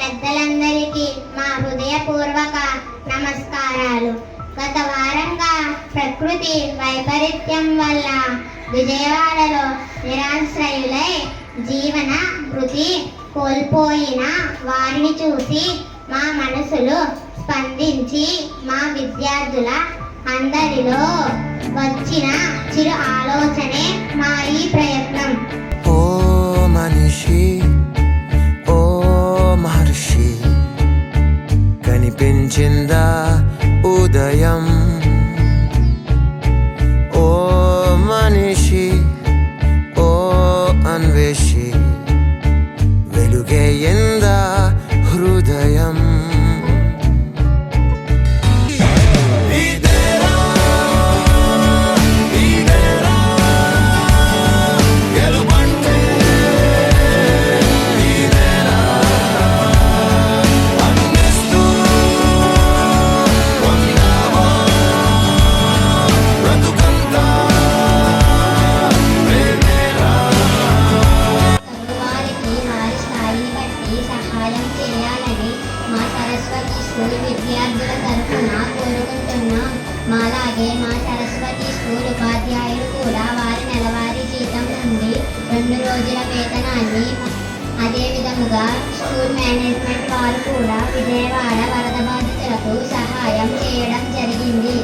పెద్దలందరికీ మా హృదయపూర్వక నమస్కారాలు. గత వారంగా ప్రకృతి వైపరీత్యం వల్ల విజయవాడలో నిరాశ్రయులై జీవన వృత్తి కోల్పోయిన వారిని చూసి మా మనసులు స్పందించి మా విద్యార్థుల అందరిలో వచ్చిన చిరు ఆలోచనే మా ఈ ప్రయత్నం. ఓ మనిషి, ఓ మహర్షి, కనిపించిందా ఉదయం? ఓ మనిషి, ఓ అన్వేషి, వెలుగేయిందా హృదయం? సహాయం చేయాలని మా సరస్వతి స్కూల్ విద్యార్థుల తరఫున కోరుకుంటున్నాం. మాలాగే మా సరస్వతి స్కూల్ ఉపాధ్యాయులు కూడా వారి నెలవారీ జీతం నుండి 2 రోజుల వేతనాన్ని, అదే విధముగా స్కూల్ మేనేజ్మెంట్ వారు కూడా విజయవాడ వరద బాధితులకు సహాయం చేయడం జరిగింది.